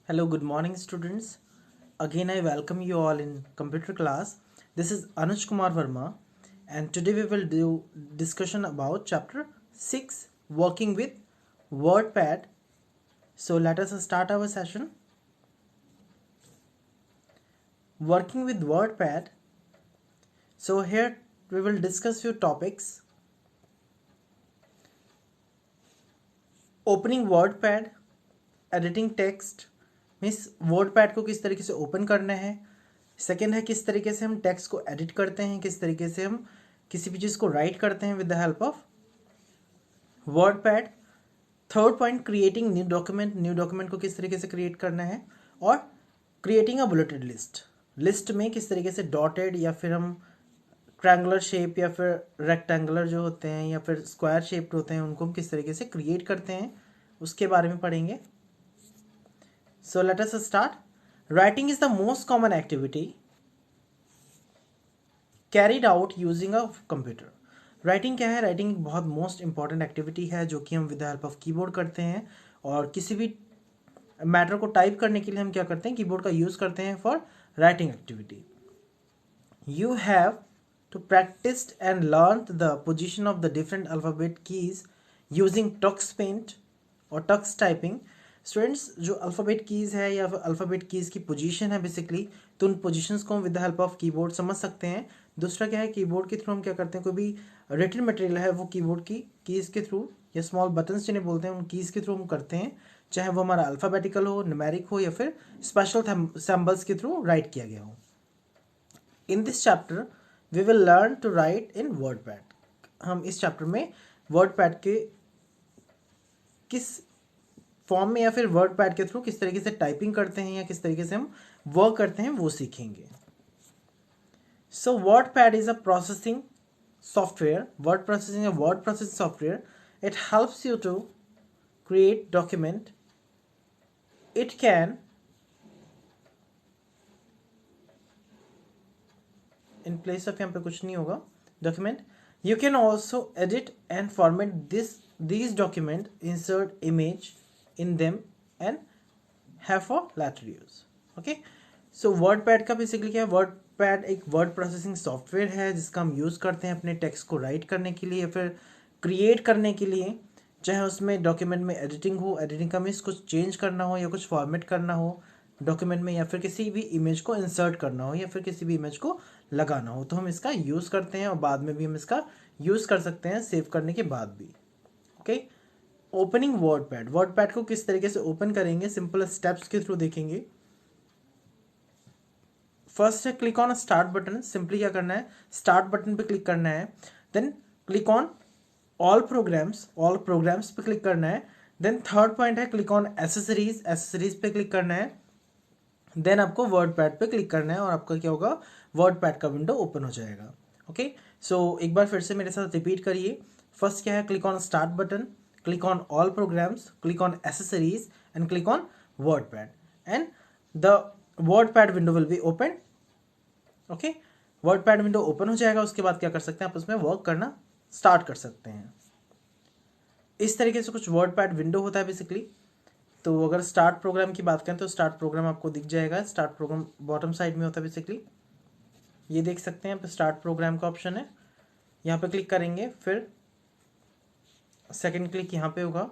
Hello, good morning, students. Again, I welcome you all in computer class. This is Anuj Kumar Verma, and today we will do discussion about chapter 6 working with WordPad. So, let us start our session. Working with WordPad. So, here we will discuss few topics. Opening WordPad, editing text, means word pad को किस तरीके से open करना है। Second है किस तरीके से हम टेक्स्ट को एडिट करते हैं, किस तरीके से हम किसी भी चीज़ को राइट करते हैं with the help of word pad. Third point, creating new document को किस तरीके से क्रिएट करना है। और क्रिएटिंग अ बुलेटेड लिस्ट में किस तरीके से डॉटेड या फिर हम ट्रायंगुलर शेप या फिर रेक्टेंगुलर जो होते हैं या फिर स्क्वायर शेप्ड होते हैं उनको हम किस तरीके से क्रिएट करते हैं उसके बारे में पढ़ेंगे। So let us start. Writing is the most common activity carried out using a computer. Writing क्या है? राइटिंग एक बहुत मोस्ट इंपॉर्टेंट एक्टिविटी है जो कि हम with the help of keyboard करते हैं। और किसी भी मैटर को टाइप करने के लिए हम क्या करते हैं? कीबोर्ड का यूज़ करते हैं for writing activity. You have to practice and learn the position of the different alphabet keys using tux paint और tux typing। स्टूडेंट्स, जो अल्फ़ाबेट कीज़ है या अल्फ़ाबेट कीज़ की पोजीशन है बेसिकली, तो उन पोजीशंस को हम with the help of keyboard समझ सकते हैं। दूसरा क्या है, कीबोर्ड के थ्रू हम क्या करते हैं, कोई भी रिटन मटेरियल है वो कीबोर्ड की कीज़ के थ्रू या स्मॉल बटन्स जिन्हें बोलते हैं उन कीज़ के थ्रू हम करते हैं, चाहे वो हमारा अल्फ़ाबेटिकल हो, न्यूमेरिक हो या फिर स्पेशल सिंबल्स के थ्रू राइट किया गया हो। In this chapter we will learn to write in WordPad. हम इस चैप्टर में वर्ड पैड के किस फॉर्म में या फिर वर्ड पैड के थ्रू किस तरीके से टाइपिंग करते हैं या किस तरीके से हम वर्क करते हैं वो सीखेंगे। So WordPad is a processing software. Word processing software. It helps you to create document. It can in place of, यहाँ पे कुछ नहीं होगा, document. You can also edit and format this document, insert image in them and have for later use. Okay, so WordPad का basically क्या है? WordPad एक word processing software है जिसका हम यूज़ करते हैं अपने टेक्स्ट को राइट करने के लिए या फिर क्रिएट करने के लिए, चाहे उसमें डॉक्यूमेंट में एडिटिंग हो, एडिटिंग का मीन्स कुछ चेंज करना हो या कुछ फॉर्मेट करना हो डॉक्यूमेंट में, या फिर किसी भी इमेज को इंसर्ट करना हो या फिर किसी भी इमेज को लगाना हो, तो हम इसका यूज़ करते हैं और बाद में भी हम इसका यूज़ कर सकते हैं सेव करने के बाद भी। Okay, opening WordPad. वर्डपैड को किस तरीके से ओपन करेंगे, सिंपल स्टेप्स के थ्रू देखेंगे। फर्स्ट है click on start button. Simply क्या करना है, स्टार्ट बटन पे क्लिक करना है। Then click on all programs पे क्लिक करना है। देन थर्ड पॉइंट है क्लिक ऑन एसेसरीज पे क्लिक करना है। देन आपको वर्डपैड पे क्लिक करना है और आपका क्या होगा, वर्डपैड का विंडो ओपन हो जाएगा। ओके, सो एक बार फिर से मेरे साथ रिपीट करिए। फर्स्ट क्या है, click on start button, click on all programs, click on accessories and click on WordPad and the WordPad window will be open. Okay, WordPad window open हो जाएगा। उसके बाद क्या कर सकते हैं, आप उसमें वर्क करना स्टार्ट कर सकते हैं। इस तरीके से कुछ WordPad विंडो होता है बेसिकली। तो अगर स्टार्ट प्रोग्राम की बात करें तो स्टार्ट प्रोग्राम आपको दिख जाएगा। स्टार्ट प्रोग्राम बॉटम साइड में होता है बेसिकली, ये देख सकते हैं। स्टार्ट प्रोग्राम का ऑप्शन है, यहाँ पे क्लिक करेंगे, फिर सेकंड क्लिक यहाँ पे होगा,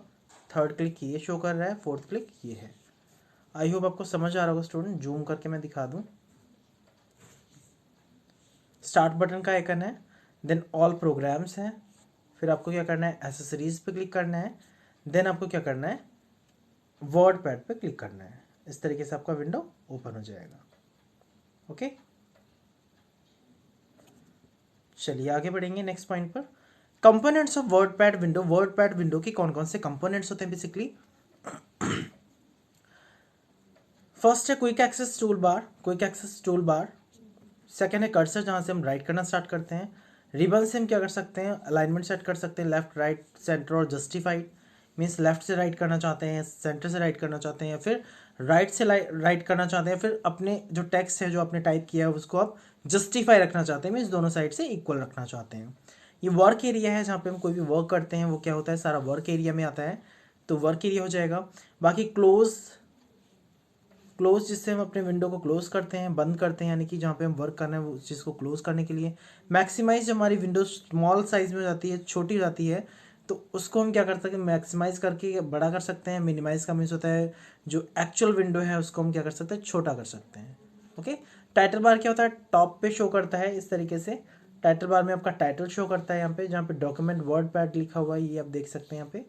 थर्ड क्लिक ये शो कर रहा है, फोर्थ क्लिक ये है। आई होप आपको समझ आ रहा होगा स्टूडेंट। जूम करके मैं दिखा दूँ। स्टार्ट बटन का आइकन है, देन ऑल प्रोग्राम्स हैं, फिर आपको क्या करना है, एसेसरीज पे क्लिक करना है, देन आपको क्या करना है, वर्डपैड पे क्लिक करना है। इस तरीके से आपका विंडो ओपन हो जाएगा। ओके, चलिए आगे बढ़ेंगे नेक्स्ट पॉइंट पर। Components of WordPad window. WordPad window के कौन कौन से कंपोनेंट्स होते हैं बेसिकली। फर्स्ट है quick access tool bar. Second है कर्सर, जहाँ से हम राइट करना स्टार्ट करते हैं। रिबन से हम क्या कर सकते हैं, अलाइनमेंट सेट कर सकते हैं, लेफ्ट राइट सेंटर और जस्टिफाइड, मीन्स लेफ्ट से राइट करना चाहते हैं, सेंटर से राइट करना चाहते हैं, या फिर राइट से राइट करना चाहते हैं, फिर अपने जो टेक्स्ट है जो आपने टाइप किया है उसको आप जस्टिफाई रखना चाहते हैं, मीन्स दोनों साइड से इक्वल रखना चाहते हैं। ये वर्क एरिया है जहाँ पे हम कोई भी वर्क करते हैं, वो क्या होता है, सारा वर्क एरिया में आता है, तो वर्क एरिया हो जाएगा। बाकी क्लोज क्लोज जिससे हम अपने विंडो को क्लोज करते हैं, बंद करते हैं, यानी कि जहाँ पे हम वर्क करना है उस चीज़ को क्लोज करने के लिए। मैक्सिमाइज जब हमारी विंडो स्मॉल साइज में हो जाती है, छोटी हो जाती है, तो उसको हम क्या कर सकते हैं, मैक्सिमाइज करके बड़ा कर सकते हैं। मिनिमाइज का मीन्स होता है जो एक्चुअल विंडो है उसको हम क्या कर सकते हैं, छोटा कर सकते हैं। ओके, टाइटल बार क्या होता है, टॉप पे शो करता है इस तरीके से। टाइटल बार में आपका टाइटल शो करता है यहाँ पे, जहाँ पे डॉक्यूमेंट वर्ड पैड लिखा हुआ है, ये आप देख सकते हैं यहाँ पे।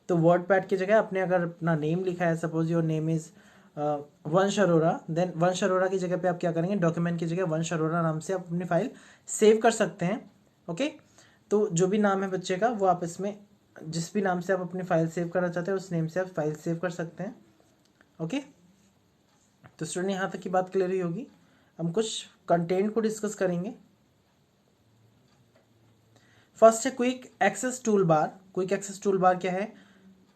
तो वर्ड पैड की जगह आपने अगर अपना नेम लिखा है, सपोज योर नेम इज़ वंश अरोरा, देन वंश अरोरा की जगह पे आप क्या करेंगे, डॉक्यूमेंट की जगह वंश अरोरा नाम से आप अपनी फाइल सेव कर सकते हैं। ओके, तो जो भी नाम है बच्चे का वो आप इसमें जिस भी नाम से आप अपनी फाइल सेव करना चाहते हैं उस नेम से आप फाइल सेव कर सकते हैं। ओके, तो स्टूडेंट यहाँ तक की बात क्लियर ही होगी। हम कुछ कंटेंट को डिस्कस करेंगे। फर्स्ट है quick access tool bar. Quick access tool bar क्या है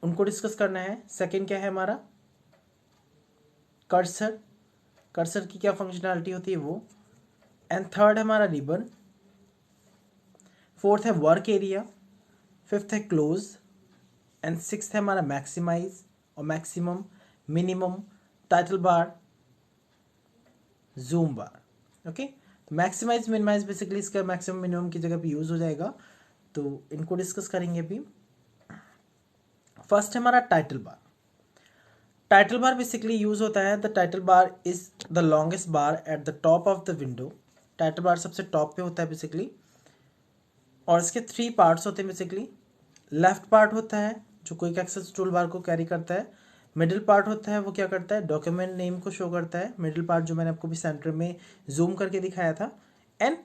उनको डिस्कस करना है। सेकंड क्या है हमारा कर्सर, कर्सर की क्या फंक्शनैलिटी होती है वो। एंड थर्ड है हमारा रिबन। फोर्थ है वर्क एरिया। फिफ्थ है क्लोज। एंड सिक्स्थ है हमारा मैक्सिमाइज और maximum, minimum, title bar, zoom bar. Okay, तो मैक्सिमाइज मिनिमाइज बेसिकली इसका मैक्सिमम मिनिमम की जगह पे यूज हो जाएगा, तो इनको डिस्कस करेंगे अभी। फर्स्ट है हमारा title bar. Title bar basically use होता है, the title bar is the longest bar at the top of the window. Title bar सबसे टॉप पे होता है बेसिकली, और इसके 3 पार्ट्स होते हैं बेसिकली। लेफ्ट पार्ट होता है जो क्विक एक्सेस टूल बार को कैरी करता है। मिडिल पार्ट होता है वो क्या करता है, डॉक्यूमेंट नेम को शो करता है। मिडिल पार्ट जो मैंने आपको भी सेंटर में जूम करके दिखाया था। And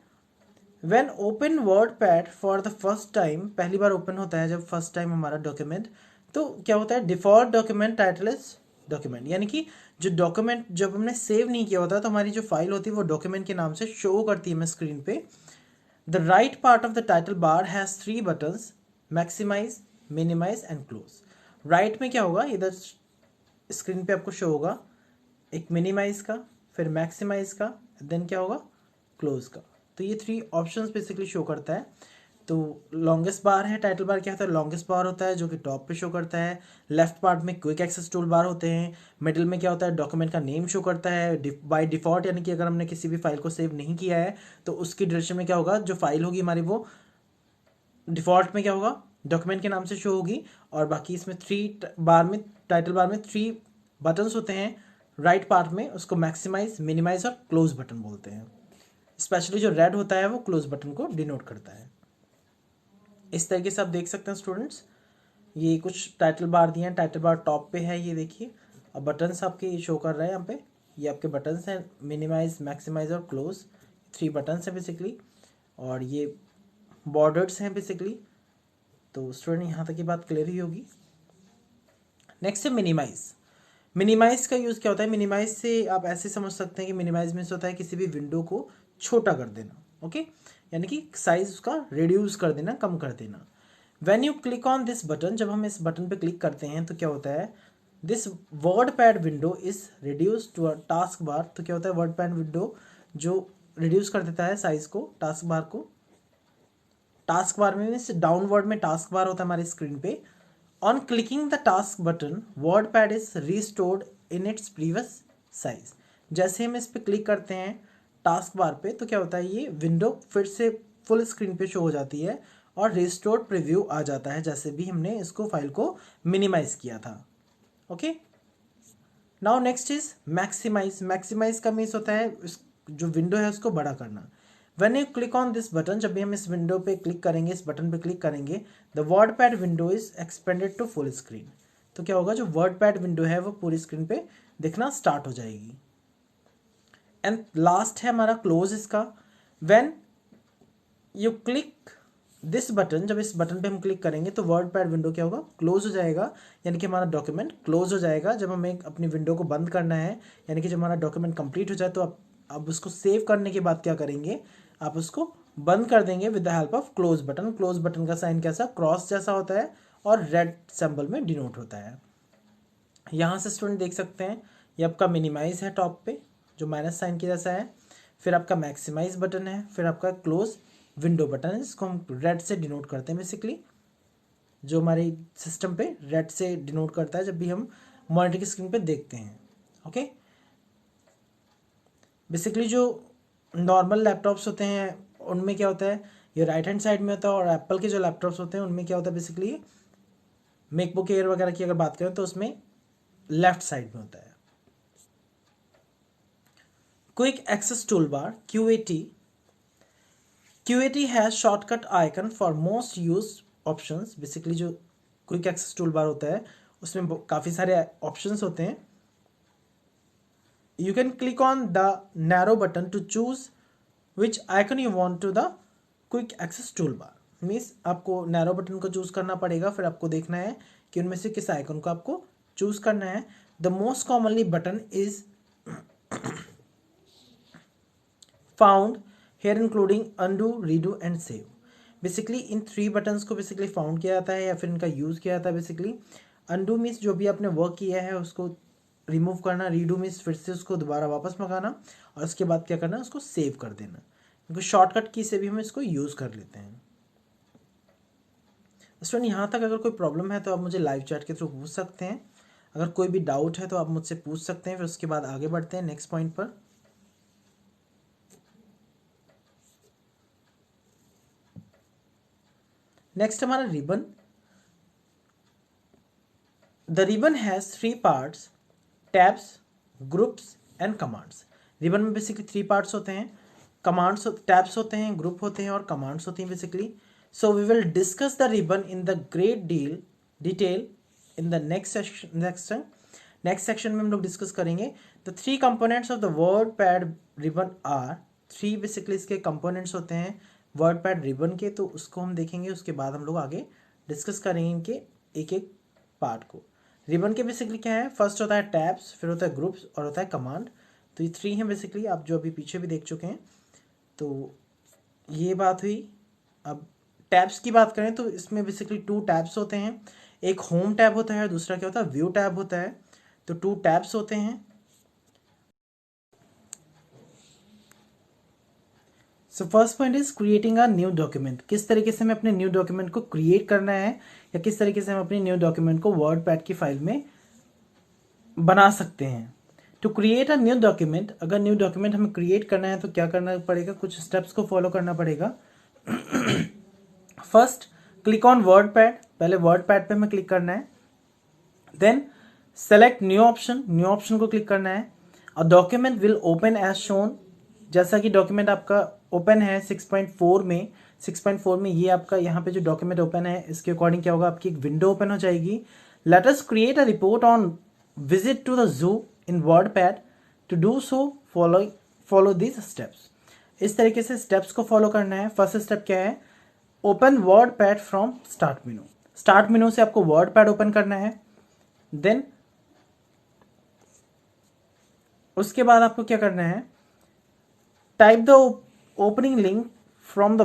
when open word pad for the first time, पहली बार ओपन होता है जब फर्स्ट टाइम हमारा डॉक्यूमेंट, तो क्या होता है, default document title is document, यानी कि जो डॉक्यूमेंट जब हमने सेव नहीं किया होता तो हमारी जो फाइल होती है वो डॉक्यूमेंट के नाम से शो करती है हमें स्क्रीन पे। The right part of the title bar has 3 buttons, maximize, minimize and close. Right में क्या होगा, इधर स्क्रीन पे आपको शो होगा एक मिनिमाइज का, फिर मैक्सिमाइज का, देन क्या होगा, क्लोज का। तो ये 3 ऑप्शंस बेसिकली शो करता है। तो लॉन्गेस्ट बार है, टाइटल बार क्या होता है, लॉन्गेस्ट बार होता है जो कि टॉप पे शो करता है। लेफ्ट पार्ट में क्विक एक्सेस टूल बार होते हैं। मिडिल में क्या होता है, डॉक्यूमेंट का नेम शो करता है बाय डिफॉल्ट, यानी कि अगर हमने किसी भी फाइल को सेव नहीं किया है तो उसकी डायरेक्शन में क्या होगा, जो फाइल होगी हमारी वो डिफॉल्ट में क्या होगा, डॉक्यूमेंट के नाम से शो होगी। और बाकी इसमें 3 बार में, टाइटल बार में 3 बटन्स होते हैं राइट पार्ट में, उसको मैक्सिमाइज, मिनिमाइज और क्लोज बटन बोलते हैं। स्पेशली जो रेड होता है वो क्लोज बटन को डिनोट करता है। इस तरीके से आप देख सकते हैं स्टूडेंट्स, ये कुछ टाइटल बार दिए हैं। टाइटल बार टॉप पे है, ये देखिए, और बटन्स आपके शो कर रहे हैं यहाँ पे, ये आपके बटन्स हैं, मिनिमाइज, मैक्सिमाइज और क्लोज, 3 बटन्स हैं बेसिकली, और ये बॉर्डर्स हैं बेसिकली। तो स्टूडेंट यहाँ तक की बात क्लियर ही होगी। नेक्स्ट है मिनिमाइज। मिनिमाइज का यूज़ क्या होता है, मिनिमाइज से आप ऐसे समझ सकते हैं कि मिनिमाइज मीन्स होता है किसी भी विंडो को छोटा कर देना। ओके, यानी कि साइज उसका रिड्यूस कर देना, कम कर देना। When you click on this button, जब हम इस बटन पे क्लिक करते हैं तो क्या होता है, this WordPad window is reduce to a task bar. तो क्या होता है, वर्ड पैड विंडो जो रिड्यूस कर देता है साइज को, टास्क बार को। टास्क बार में मीन्स डाउनवर्ड में टास्क बार होता है हमारी स्क्रीन पे। On clicking the task button word pad is restored in its previous size. जैसे हम इस पे क्लिक करते हैं टास्क बार पे तो क्या होता है, ये विंडो फिर से फुल स्क्रीन पे शो हो जाती है और रिस्टोर्ड प्रीव्यू आ जाता है, जैसे भी हमने इसको फाइल को मिनिमाइज किया था। Okay, now next is maximize. Maximize का मीन्स होता है जो विंडो है उसको बड़ा करना। When you click on this button, जब भी हम इस विंडो पे क्लिक करेंगे, इस बटन पे क्लिक करेंगे, the WordPad window is expanded to full screen. तो क्या होगा, जो वर्ड पैड विंडो है वो पूरी स्क्रीन पे दिखना स्टार्ट हो जाएगी। एंड लास्ट है हमारा क्लोज इसका। When you click this button, जब इस बटन पे हम क्लिक करेंगे तो वर्ड पैड विंडो क्या होगा, क्लोज हो जाएगा, यानी कि हमारा डॉक्यूमेंट क्लोज हो जाएगा। जब हमें अपनी विंडो को बंद करना है, यानी कि जब हमारा डॉक्यूमेंट कंप्लीट हो जाए तो अब उसको सेव करने के बाद क्या करेंगे, आप उसको बंद कर देंगे with the help of close button. Close button का साइन कैसा, क्रॉस जैसा होता है और रेड सिंबल में डिनोट होता है। यहाँ से स्टूडेंट देख सकते हैं ये आपका मिनिमाइज है टॉप पे जो माइनस साइन के जैसा है, फिर आपका मैक्सिमाइज बटन है, फिर आपका क्लोज विंडो बटन है जिसको हम रेड से डिनोट करते हैं बेसिकली, जो हमारे सिस्टम पे रेड से डिनोट करता है जब भी हम मॉनिटर की स्क्रीन पे देखते हैं। ओके, बेसिकली जो नॉर्मल लैपटॉप्स होते हैं उनमें क्या होता है, ये राइट हैंड साइड में होता है, और एप्पल के जो लैपटॉप्स होते हैं उनमें क्या होता है, बेसिकली मैकबुक एयर वगैरह की अगर बात करें तो उसमें लेफ्ट साइड में होता है। Quick access tool bar QAT has shortcut icon for most use options. Basically जो क्विक एक्सेस टूल बार होता है उसमें काफ़ी सारे ऑप्शंस होते हैं। You can click on the narrow button to choose which icon you want to the quick access tool bar. Means आपको narrow button को चूज करना पड़ेगा, फिर आपको देखना है कि उनमें से किस आइकन को आपको चूज करना है। The most commonly button is found here including undo, redo and save. Basically in 3 buttons को बेसिकली फाउंड किया जाता है या फिर इनका यूज़ किया जाता है। बेसिकली अनडू मीन्स जो भी आपने वर्क किया है उसको रिमूव करना, रीडू मीन्स फिर से उसको दोबारा वापस मंगाना, और उसके बाद क्या करना है, उसको सेव कर देना। क्योंकि शॉर्टकट की से भी हम इसको यूज़ कर लेते हैं। स्टूडेंट यहाँ तक अगर कोई प्रॉब्लम है तो आप मुझे लाइव चैट के थ्रू पूछ सकते हैं। अगर कोई भी डाउट है तो आप मुझसे पूछ सकते हैं, फिर उसके बाद आगे बढ़ते हैं नेक्स्ट पॉइंट पर। नेक्स्ट हमारा ribbon. The ribbon has 3 parts, tabs, groups and commands. Ribbon में बेसिकली 3 पार्ट्स होते हैं, कमांड्स, टैब्स होते हैं, ग्रुप होते हैं और कमांड्स होती हैं basically. So we will discuss the ribbon in the great detail in the next section में हम लोग डिस्कस करेंगे। The 3 components of the WordPad ribbon are, 3 basically इसके कंपोनेंट्स होते हैं वर्ड पैड रिबन के, तो उसको हम देखेंगे। उसके बाद हम लोग आगे डिस्कस करेंगे इनके एक एक पार्ट को। रिबन के बेसिकली क्या है, फर्स्ट होता है टैब्स, फिर होता है ग्रुप्स और होता है कमांड। तो ये 3 हैं बेसिकली, आप जो अभी पीछे भी देख चुके हैं। तो ये बात हुई। अब टैब्स की बात करें तो इसमें बेसिकली 2 टैब्स होते हैं, एक होम टैब होता है, दूसरा क्या होता है, व्यू टैब होता है। तो 2 टैब्स होते हैं। So first point is creating a new document. किस तरीके से हमें अपने न्यू डॉक्यूमेंट को क्रिएट करना है, या किस तरीके से हम अपने न्यू डॉक्यूमेंट को वर्ड पैड की फाइल में बना सकते हैं। To create a new document, अगर न्यू डॉक्यूमेंट हमें क्रिएट करना है तो क्या करना पड़ेगा, कुछ स्टेप्स को फॉलो करना पड़ेगा। First, click on WordPad, पहले वर्ड पैड पे हमें क्लिक करना है। Then select new option, new option को क्लिक करना है। A document will open as shown, जैसा कि डॉक्यूमेंट आपका ओपन है 6.4 में, 6.4 में ये आपका यहाँ पे जो डॉक्यूमेंट ओपन है इसके अकॉर्डिंग क्या होगा, आपकी एक विंडो ओपन हो जाएगी। Let us create a report on visit to the zoo in WordPad. To do so follow this steps. इस तरीके से स्टेप्स को फॉलो करना है। फर्स्ट स्टेप क्या है, open WordPad from start menu. Start menu से आपको वर्डपैड ओपन करना है। देन उसके बाद आपको क्या करना है, type the opening link from the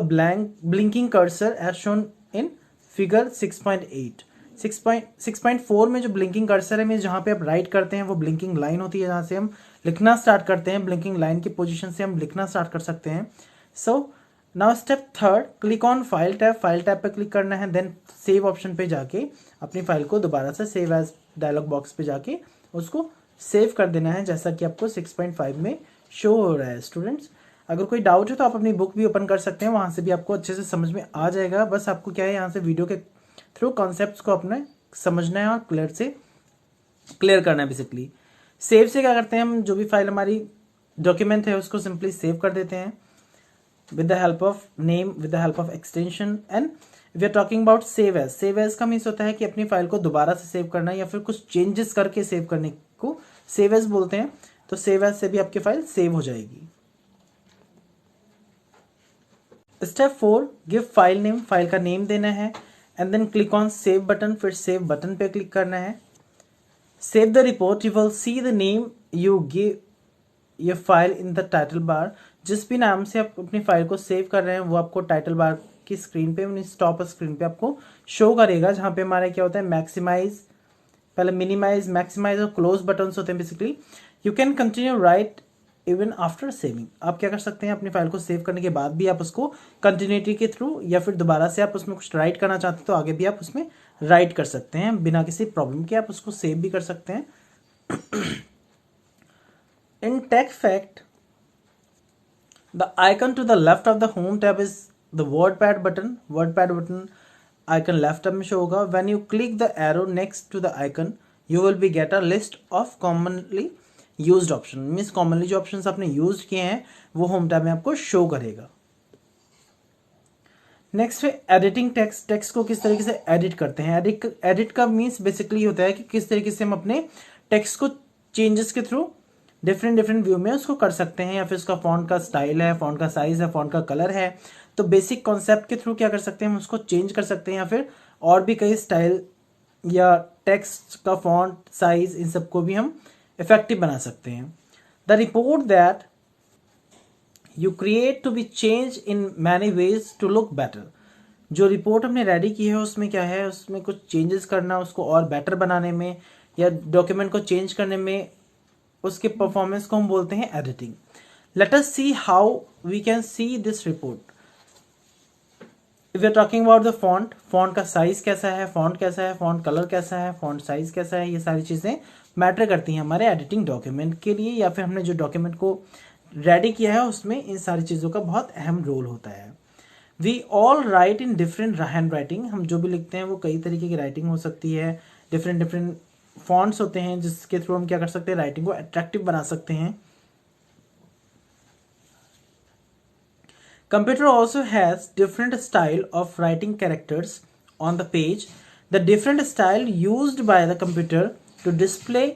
blinking cursor as shown in figure 6.8। 6.4 में जो ब्लिंकिंग कर्सर है, में जहाँ पे आप राइट करते हैं वो ब्लिंकिंग लाइन होती है, जहाँ से हम लिखना स्टार्ट करते हैं। ब्लिंकिंग लाइन की पोजीशन से हम लिखना स्टार्ट कर सकते हैं। So now step third, click on file tab. File tab पे क्लिक करना है। देन सेव ऑप्शन पे जाके अपनी फाइल को दोबारा से सेव एज डायलॉग बॉक्स पे जाके उसको सेव कर देना है, जैसा कि आपको 6.5 में शो हो रहा है। स्टूडेंट्स, अगर कोई डाउट है तो आप अपनी बुक भी ओपन कर सकते हैं, वहाँ से भी आपको अच्छे से समझ में आ जाएगा। बस आपको क्या है, यहाँ से वीडियो के थ्रू कॉन्सेप्ट्स को अपने समझना है और क्लियर करना है। बेसिकली सेव से क्या करते हैं, हम जो भी फाइल हमारी डॉक्यूमेंट है उसको सिंपली सेव कर देते हैं with the help of name, with the help of extension. And we are talking about save as. Save as का मीन्स होता है कि अपनी फाइल को दोबारा से सेव करना या फिर कुछ चेंजेस करके सेव करने को सेव एज बोलते हैं। तो सेव एज से भी आपकी फाइल सेव हो जाएगी। Step 4, give file name, file का नेम देना है। And then click on save button, फिर सेव बटन पे क्लिक करना है। Save the report, you will see the name you give ये file in the title bar. जिस भी नाम से आप अपनी फाइल को सेव कर रहे हैं वो आपको टाइटल बार की स्क्रीन पे, टॉप स्क्रीन पे आपको शो करेगा, जहाँ पे हमारा क्या होता है, मैक्सिमाइज, पहले मिनिमाइज, मैक्सिमाइज और क्लोज बटन्स होते हैं basically. You can continue right even after saving. आप क्या कर सकते हैं, अपनी फाइल को सेव करने के बाद भी आप उसको कंटिन्यूटी के थ्रू या फिर दोबारा से आप उसमें कुछ राइट करना चाहते हैं तो आगे भी आप उसमें राइट कर सकते हैं, बिना किसी प्रॉब्लम के आप उसको सेव भी कर सकते हैं। In tech fact The icon to the left of the home tab is the WordPad button. WordPad button icon left tab में शो होगा. When you click the arrow next to the icon, you will be get a list of commonly used option. Means commonly जो options आपने use किए हैं वो home tab में आपको show करेगा. नेक्स्ट है एडिटिंग टेक्स्ट. टेक्स्ट को किस तरीके से एडिट करते हैं. एडिट का मीन्स बेसिकली होता है कि किस तरीके से हम अपने टेक्स्ट को चेंजेस के थ्रू डिफरेंट व्यू में उसको कर सकते हैं, या फिर उसका फॉन्ट का स्टाइल है, फॉन्ट का साइज है, फॉन्ट का कलर है, तो बेसिक कॉन्सेप्ट के थ्रू क्या कर सकते हैं हम उसको चेंज कर सकते हैं, या फिर और भी कई स्टाइल या टेक्स्ट का फॉन्ट साइज इन सबको भी हम इफेक्टिव बना सकते हैं. The report that you create to be change in many ways to look better. जो रिपोर्ट हमने रेडी की है उसमें क्या है, उसमें कुछ चेंजेस करना, उसको और बेटर बनाने में या डॉक्यूमेंट को चेंज करने में, उसके परफॉर्मेंस को हम बोलते हैं editing. Let us see how we can see this report. If you are talking about the font, font का साइज कैसा है, फॉन्ट कैसा है, फॉन्ट कलर कैसा है, फॉन्ट साइज कैसा है, ये सारी चीजें मैटर करती हैं हमारे एडिटिंग डॉक्यूमेंट के लिए, या फिर हमने जो डॉक्यूमेंट को रेडी किया है उसमें इन सारी चीजों का बहुत अहम रोल होता है. We all write in different handwriting. हम जो भी लिखते हैं वो कई तरीके की राइटिंग हो सकती है, डिफरेंट फॉन्ट्स होते हैं जिसके थ्रू हम क्या कर सकते हैं, राइटिंग को अट्रैक्टिव बना सकते हैं. Computer also has different style of writing characters on the page. The different style used by the computer to display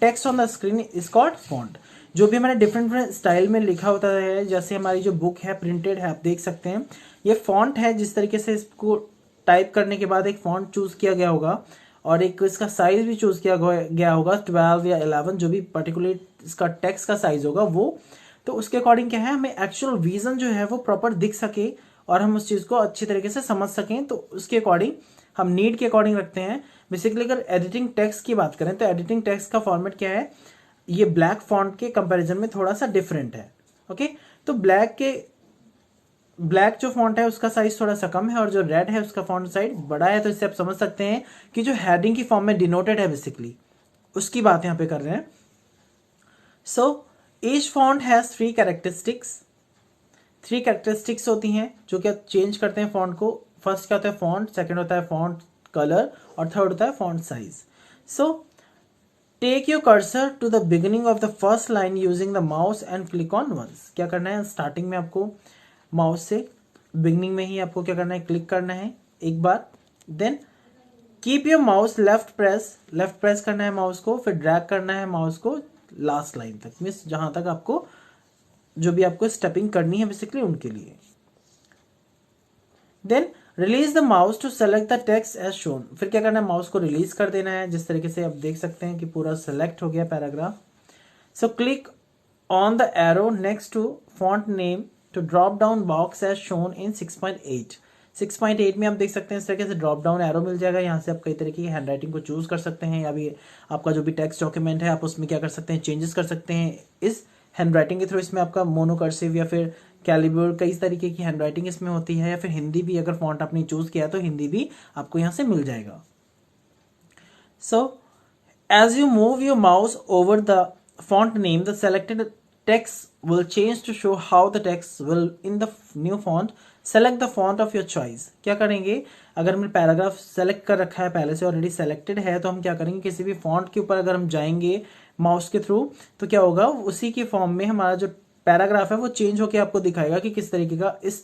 text on the screen is called font. जो भी हमारे डिफरेंट स्टाइल में लिखा होता है, जैसे हमारी जो बुक है प्रिंटेड है, आप देख सकते हैं ये फॉन्ट है. जिस तरीके से इसको टाइप करने के बाद एक फॉन्ट चूज किया गया होगा और एक इसका साइज भी चूज किया गया होगा 12 या 11, जो भी पर्टिकुलर इसका टेक्स्ट का साइज होगा वो, तो उसके अकॉर्डिंग क्या है हमें एक्चुअल विजन जो है वो प्रॉपर दिख सके और हम उस चीज को अच्छी तरीके से समझ सकें, तो उसके अकॉर्डिंग हम नीड के अकॉर्डिंग रखते हैं. बेसिकली अगर एडिटिंग टेक्स्ट की बात करें तो एडिटिंग टेक्स्ट का फॉर्मेट क्या है, ये ब्लैक फॉन्ट के कंपैरिजन में थोड़ा सा डिफरेंट है. ओके, तो ब्लैक जो फॉन्ट है उसका साइज थोड़ा सा कम है और जो रेड है उसका फॉन्ट साइज बड़ा है. तो इससे आप समझ सकते हैं कि जो हेडिंग की फॉर्म में डिनोटेड है बेसिकली उसकी बात यहां पे कर रहे हैं. So each font has 3 characteristics होती हैं जो कि चेंज करते हैं फॉन्ट को. फर्स्ट क्या होता है फॉन्ट, सेकंड होता है फॉन्ट कलर और थर्ड होता है font size. So take your cursor to the beginning of the first line using the mouse and click on once. क्या करना है, स्टार्टिंग में आपको माउस से बिगनिंग में ही आपको क्या करना है, क्लिक करना है एक बार. Then keep your mouse left press करना है माउस को, फिर ड्रैग करना है माउस को लास्ट लाइन तक, मीन्स जहां तक आपको जो भी आपको स्टेपिंग करनी है बेसिकली उनके लिए. Then release the mouse to select the text as shown. फिर क्या करना है, माउस को रिलीज कर देना है. जिस तरीके से आप देख सकते हैं कि पूरा सेलेक्ट हो गया paragraph. So click on the arrow next to font name to drop down box as shown in 6.8. 6.8 में आप देख सकते हैं इस तरीके से ड्रॉप डाउन एरो मिल जाएगा. यहाँ से आप कई तरीके की हैंड राइटिंग को चूज कर सकते हैं, या भी आपका जो भी टेक्स्ट डॉक्यूमेंट है आप उसमें क्या कर सकते हैं, चेंजेस कर सकते हैं इस हैंड राइटिंग के थ्रू. इसमें आपका मोनो कर्सिव या फिर कैलिबर कई तरीके की हैंड राइटिंग इसमें होती है, या फिर हिंदी भी अगर फॉन्ट आपने चूज किया तो हिंदी भी आपको यहाँ से मिल जाएगा. So as you move your mouse over the font name the selected text will change to show how the text will in the new font. Select the font of your choice. क्या करेंगे, अगर हमने paragraph select कर रखा है पहले से, already selected है, तो हम क्या करेंगे किसी भी फॉन्ट के ऊपर अगर हम जाएंगे माउस के थ्रू तो क्या होगा, उसी के फॉर्म में हमारा जो पैराग्राफ है वो चेंज होकर आपको दिखाएगा कि किस तरीके का इस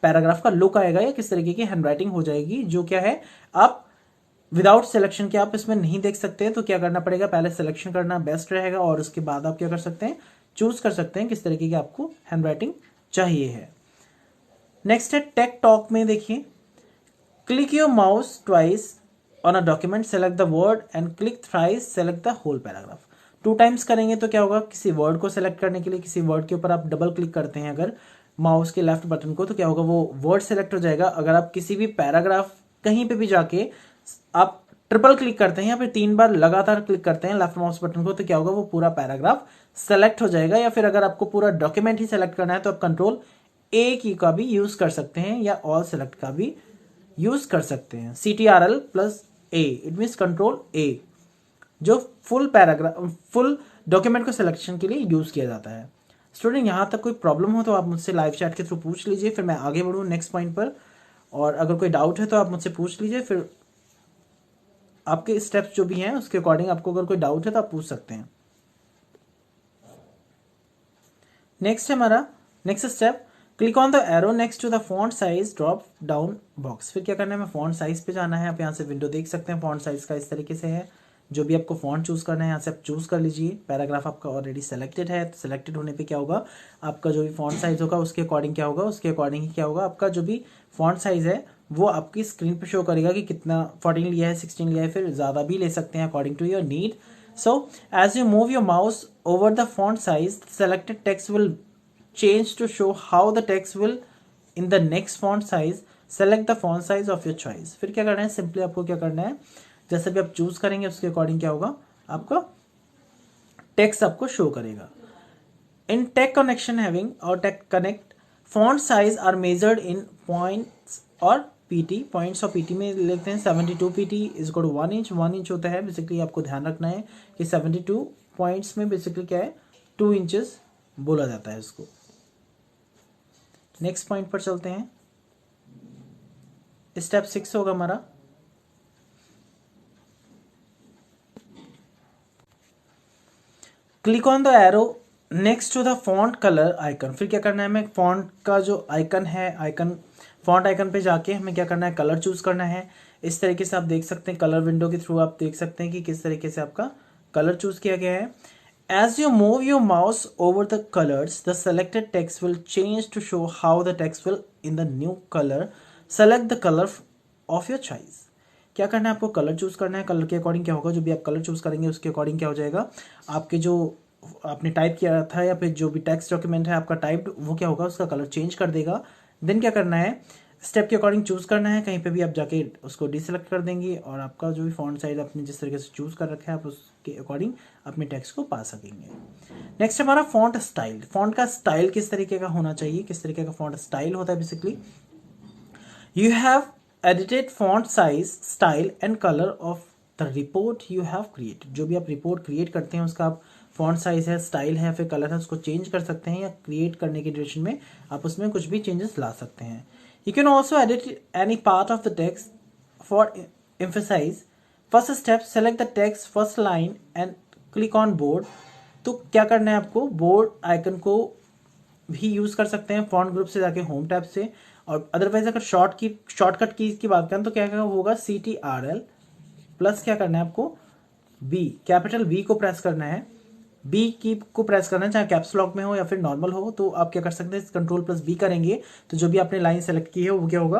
पैराग्राफ का लुक आएगा या किस तरीके की हैंडराइटिंग हो जाएगी, जो क्या है आप विदाउट सिलेक्शन के आप इसमें नहीं देख सकते. तो क्या करना पड़ेगा, पहले सिलेक्शन करना बेस्ट रहेगा और उसके बाद आप क्या कर सकते हैं, चूज कर सकते हैं किस तरीके की आपको हैंडराइटिंग चाहिए है. नेक्स्ट है टेक टॉक में. देखिए, click your mouse twice on a document, select the word and click thrice, select the whole paragraph. 2 times करेंगे तो क्या होगा, किसी वर्ड को सेलेक्ट करने के लिए किसी वर्ड के ऊपर आप डबल क्लिक करते हैं अगर माउस के लेफ्ट बटन को, तो क्या होगा वो वर्ड सेलेक्ट हो जाएगा. अगर आप किसी भी पैराग्राफ कहीं पे भी जाके आप ट्रिपल क्लिक करते हैं या फिर 3 बार लगातार क्लिक करते हैं लेफ्ट माउस बटन को, तो क्या होगा वो पूरा पैराग्राफ सेलेक्ट हो जाएगा. या फिर अगर आपको पूरा डॉक्यूमेंट ही सेलेक्ट करना है तो आप कंट्रोल ए की का भी यूज कर सकते हैं या ऑल सेलेक्ट का भी यूज कर सकते हैं. CTRL+A इट मीन्स कंट्रोल ए, जो फुल पैराग्राफ फुल डॉक्यूमेंट को सिलेक्शन के लिए यूज किया जाता है. स्टूडेंट यहाँ तक कोई प्रॉब्लम हो तो आप मुझसे लाइव चैट के थ्रू पूछ लीजिए, फिर मैं आगे बढ़ूँ नेक्स्ट पॉइंट पर। और अगर कोई डाउट है तो आप मुझसे पूछ लीजिए, फिर आपके स्टेप्स जो भी हैं उसके अकॉर्डिंग आपको अगर कोई डाउट है तो आप पूछ सकते हैं। नेक्स्ट है हमारा next step, click on the arrow next to the font size drop down box. फिर क्या करना है, हमें फॉन्ट साइज पे जाना है। आप यहाँ से विंडो देख सकते हैं, फॉन्ट साइज का इस तरीके से है। जो भी आपको फॉन्ट चूज करना है यहाँ से आप चूज कर लीजिए। पैराग्राफ आपका ऑलरेडी सेलेक्टेड है, तो सेलेक्टेड होने पे क्या होगा, आपका जो भी फॉन्ट साइज होगा उसके अकॉर्डिंग क्या होगा, उसके अकॉर्डिंग ही क्या होगा, आपका जो भी फॉन्ट साइज है वो आपकी स्क्रीन पे शो करेगा कि कितना 14 लिया है, 16 लिया है, फिर ज़्यादा भी ले सकते हैं according to your need. So as you move your mouse over the font size, selected text will change to show how the text will in the next font size. Select the font size of your choice. फिर क्या करना है, simply आपको क्या करना है, जैसे भी आप चूज करेंगे उसके अकॉर्डिंग क्या होगा, आपका टेक्स्ट आपको शो करेगा। In tech connection having or tech connect, font size are measured in points और पीटी। पॉइंट्स और पीटी में लिखते हैं 72 PT is equal to 1 inch. 1 inch होता है बेसिकली, आपको ध्यान रखना है कि 72 पॉइंट्स में बेसिकली क्या है, 2 इंचेस बोला जाता है इसको। नेक्स्ट पॉइंट पर चलते हैं। स्टेप 6 होगा हमारा, click on the arrow next to the font colour icon. फिर क्या करना है, हमें फॉन्ट का जो आइकन है, फॉन्ट आइकन पे जाके हमें क्या करना है, कलर चूज करना है। इस तरीके से आप देख सकते हैं, कलर विंडो के थ्रू आप देख सकते हैं कि किस तरीके से आपका कलर चूज किया गया है। As you move your mouse over the colours, the selected text will change to show how the text will in the new colour. Select the colour of your choice. क्या करना है, आपको colour choose करना है। Colour के according क्या होगा, जो भी आप कलर चूज करेंगे उसके अकॉर्डिंग क्या हो जाएगा, आपके जो आपने टाइप किया था या फिर जो भी टेक्स्ट डॉक्यूमेंट है आपका टाइप्ड, वो क्या होगा, उसका कलर चेंज कर देगा। देन क्या करना है, स्टेप के अकॉर्डिंग चूज करना है। कहीं पे भी आप जाके उसको डिसेलेक्ट कर देंगे और आपका जो भी फॉन्ट साइज आपने जिस तरीके से चूज कर रखा है आप उसके अकॉर्डिंग अपने टेक्स्ट को पा सकेंगे। नेक्स्ट हमारा फॉन्ट स्टाइल। फॉन्ट का स्टाइल किस तरीके का होना चाहिए, किस तरीके का फॉन्ट स्टाइल होता है basically, you have edited font size style and colour of the report you have created. जो भी आप रिपोर्ट क्रिएट करते हैं उसका आप फॉन्ट साइज है, स्टाइल है, फिर कलर है, उसको चेंज कर सकते हैं, या क्रिएट करने की ड्यूरेशन में आप उसमें कुछ भी चेंजेस ला सकते हैं। You can also edit any part of the text for emphasize. First step, select the text first line and click on bold. तो क्या करना है आपको, बोर्ड आइकन को भी यूज कर सकते हैं फॉन्ट ग्रुप से जाके होम टैब से, और अदरवाइज अगर शॉर्टकट कीज की बात करें तो क्या होगा, CTRL प्लस क्या करना है आपको, बी, कैपिटल बी को प्रेस करना है। बी की को प्रेस करना है, चाहे कैप्स लॉक में हो या फिर नॉर्मल हो। तो आप क्या कर सकते हैं, कंट्रोल प्लस बी करेंगे तो जो भी आपने लाइन सेलेक्ट की है वो क्या होगा,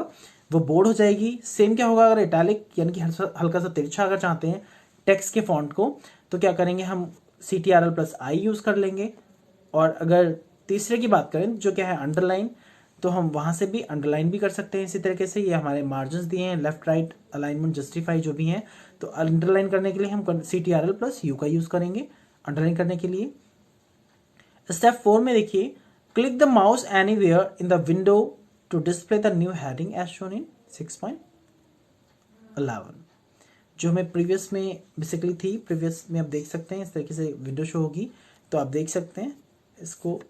वो बोर्ड हो जाएगी। सेम क्या होगा, अगर इटैलिक यानी कि हल्का सा तिरछा अगर चाहते हैं टेक्स्ट के फॉन्ट को, तो क्या करेंगे, हम CTRL प्लस आई यूज कर लेंगे। और अगर तीसरे की बात करें जो क्या है अंडरलाइन, तो हम वहां से भी अंडरलाइन भी कर सकते हैं इसी तरीके से। ये हमारे मार्जिन दिए हैं, लेफ्ट राइट अलाइनमेंट जस्टिफाई जो भी हैं, तो अंडरलाइन करने के लिए हम CTRL प्लस यू का यूज करेंगे अंडरलाइन करने के लिए। स्टेप 4 में देखिए, click the mouse anywhere in the window to display the new heading as shown in 6.11। जो हमें प्रीवियस में बेसिकली थी, प्रीवियस में आप देख सकते हैं इस तरीके से विंडो शो होगी, तो आप देख सकते हैं इसको।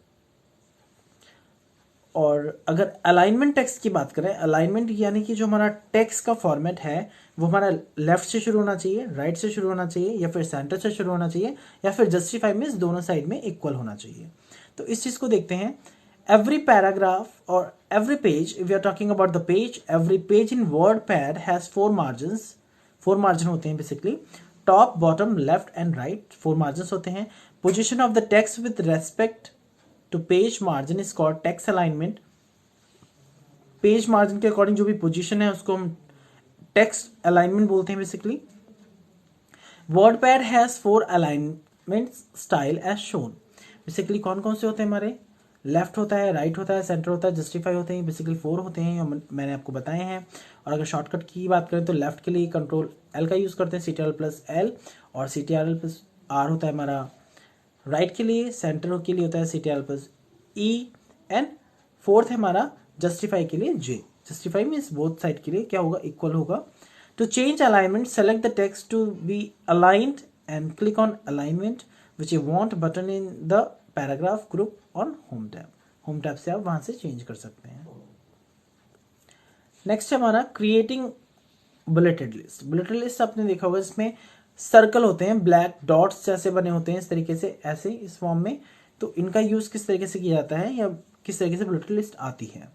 और अगर अलाइनमेंट टेक्स्ट की बात करें, अलाइनमेंट यानी कि जो हमारा टेक्स्ट का फॉर्मेट है वो हमारा लेफ्ट से शुरू होना चाहिए, राइट से शुरू होना चाहिए, या फिर सेंटर से शुरू होना चाहिए, या फिर जस्टिफाई मींस दोनों साइड में इक्वल होना चाहिए। तो इस चीज को देखते हैं। एवरी पैराग्राफ और every page, we are talking about the page, every page in WordPad has 4 margins. 4 margin होते हैं basically, top, bottom, left and right, 4 margin होते हैं। Position of the text with respect to page margin is called text alignment. Page margin के according जो भी position है उसको हम टेक्स्ट अलाइनमेंट बोलते हैं basically. WordPad has 4 alignment style as shown. Basically कौन कौन से होते हैं हमारे, लेफ्ट होता है, राइट होता है, सेंटर होता है, जस्टिफाई होते हैं, बेसिकली 4 होते हैं, मैंने आपको बताए हैं। और अगर शॉर्टकट की बात करें तो लेफ्ट के लिए कंट्रोल L का यूज करते हैं, CTRL प्लस L, और CTRL प्लस R होता है हमारा राइट के लिए, सेंटर के लिए होता है CTRL plus E, and fourth है हमारा जस्टिफाई के लिए J। Justify means both side के लिए क्या होगा, इक्वल होगा। To change alignment, select the text to be aligned and click on alignment. Which you want button in the paragraph group on home tab. Home tab से आप वहां से change कर सकते हैं। नेक्स्ट है हमारा creating bulleted list. Bulleted list आपने देखा होगा, इसमें सर्कल होते हैं, ब्लैक डॉट्स जैसे बने होते हैं इस तरीके से, ऐसे इस फॉर्म में। तो इनका यूज किस तरीके से किया जाता है या किस तरीके से बुलेटेड लिस्ट आती है।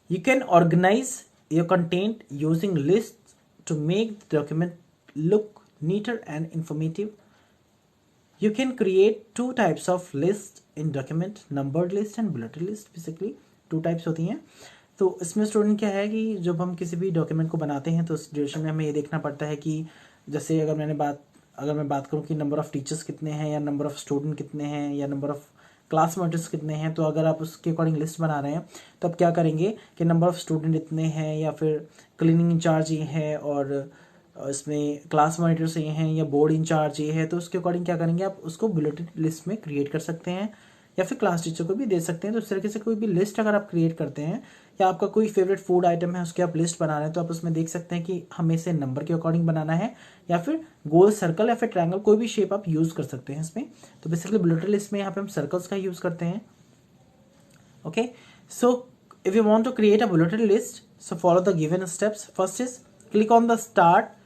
You can organize your content using list to make the document look neater and informative. You can create two types of list in document, numbered list and bulleted list। Basically 2 types होती हैं। तो इसमें student क्या है कि जब हम किसी भी डॉक्यूमेंट को बनाते हैं तो उस ड्यूरेशन में हमें ये देखना पड़ता है कि जैसे अगर मैं बात करूं कि नंबर ऑफ टीचर्स कितने हैं या नंबर ऑफ स्टूडेंट कितने हैं या नंबर ऑफ क्लास मॉनिटर्स कितने हैं, तो अगर आप उसके अकॉर्डिंग लिस्ट बना रहे हैं तो आप क्या करेंगे कि नंबर ऑफ स्टूडेंट इतने हैं या फिर क्लीनिंग इंचार्ज ये है और इसमें क्लास मॉनिटर्स ये हैं या बोर्ड इंचार्ज ये है, तो उसके अकॉर्डिंग क्या करेंगे आप उसको बुलेटेड लिस्ट में क्रिएट कर सकते हैं या फिर क्लास टीचर को भी दे सकते हैं। तो इस तरीके से कोई भी लिस्ट अगर आप क्रिएट करते हैं या आपका कोई फेवरेट फूड आइटम है उसकी आप लिस्ट बना रहे हैं, तो आप उसमें देख सकते हैं कि हमें इसे नंबर के अकॉर्डिंग बनाना है या फिर गोल सर्कल या फिर ट्रायंगल, कोई भी शेप आप यूज कर सकते हैं इसमें। तो बेसिकली बुलेटेड लिस्ट में यहाँ पे हम सर्कल्स का यूज करते हैं। Okay, so if you want to create a bulleted list, so follow the given steps. First is click on the start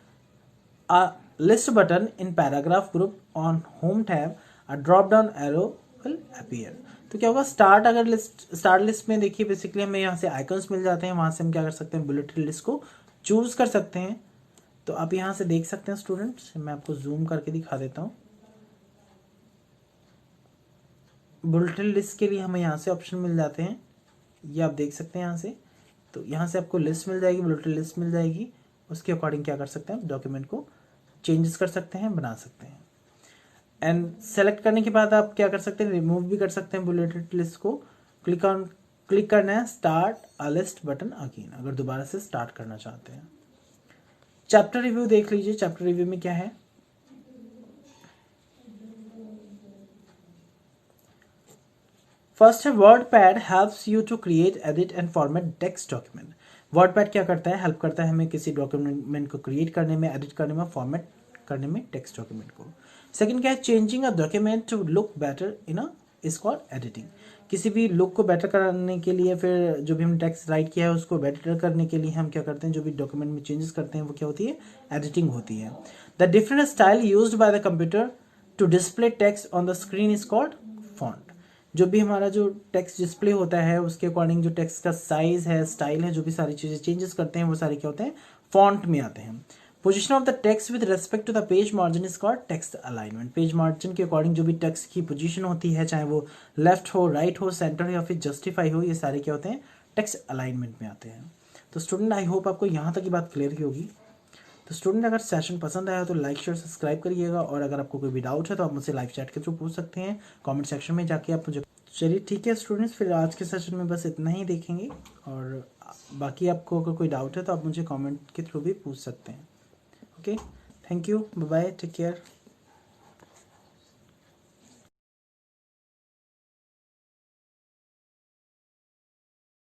a list button in paragraph group on home tab, a drop down arrow will appear। तो क्या होगा, start list में देखिए basically हमें यहाँ से icons मिल जाते हैं, वहां से हम क्या कर सकते हैं बुलेटेड लिस्ट को चूज कर सकते हैं। तो आप यहाँ से देख सकते हैं स्टूडेंट्स, मैं आपको जूम करके दिखा देता हूँ। बुलेटेड लिस्ट के लिए हमें यहाँ से ऑप्शन मिल जाते हैं, ये आप देख सकते हैं यहाँ से। तो यहाँ से आपको लिस्ट मिल जाएगी, बुलेटेड लिस्ट मिल जाएगी, उसके अकॉर्डिंग क्या कर सकते हैं डॉक्यूमेंट को चेंजेस कर सकते हैं, बना सकते हैं। एंड सेलेक्ट करने के बाद आप क्या कर सकते हैं, रिमूव भी कर सकते हैं बुलेटेड लिस्ट को। क्लिक करना है start a list button again, अगर दोबारा से स्टार्ट करना चाहते हैं। चैप्टर रिव्यू देख लीजिए, चैप्टर रिव्यू में क्या है। फर्स्ट है WordPad helps you to create, edit and format text document. WordPad क्या करता है, हेल्प करता है हमें किसी डॉक्यूमेंट को क्रिएट करने में, एडिट करने में, फॉर्मेट करने में टेक्स्ट डॉक्यूमेंट को। सेकंड क्या है, changing a document to look better in a is called editing. किसी भी लुक को बेटर करने के लिए, फिर जो भी हम टेक्स्ट राइट किया है उसको बेटर करने के लिए हम क्या करते हैं, जो भी डॉक्यूमेंट में चेंजेस करते हैं वो क्या होती है, एडिटिंग होती है। The different style used by the computer to display text on the screen is called font. जो भी हमारा जो टेक्स्ट डिस्प्ले होता है उसके अकॉर्डिंग जो टेक्स्ट का साइज है, स्टाइल है, जो भी सारी चीजें चेंजेस करते हैं वो सारे क्या होते हैं, फॉन्ट में आते हैं। Position of the text with respect to the page margin is called text alignment. Page margin के अकॉर्डिंग जो भी टेक्स्ट की पोजीशन होती है, चाहे वो लेफ्ट हो, राइट हो, सेंटर हो या फिर जस्टिफाई हो, ये सारे क्या होते हैं, टेक्स्ट अलाइनमेंट में आते हैं। तो स्टूडेंट आई होप आपको यहाँ तक की बात क्लियर ही होगी। तो स्टूडेंट अगर सेशन पसंद आया तो लाइक शेयर सब्सक्राइब करिएगा, और अगर आपको कोई भी डाउट है तो आप मुझसे लाइव चैट के थ्रू पूछ सकते हैं, कमेंट सेक्शन में जाके आप मुझे। चलिए ठीक है स्टूडेंट्स, फिर आज के सेशन में बस इतना ही देखेंगे, और बाकी आपको अगर कोई डाउट है तो आप मुझे कमेंट के थ्रू भी पूछ सकते हैं। Okay, thank you, bye bye, take care.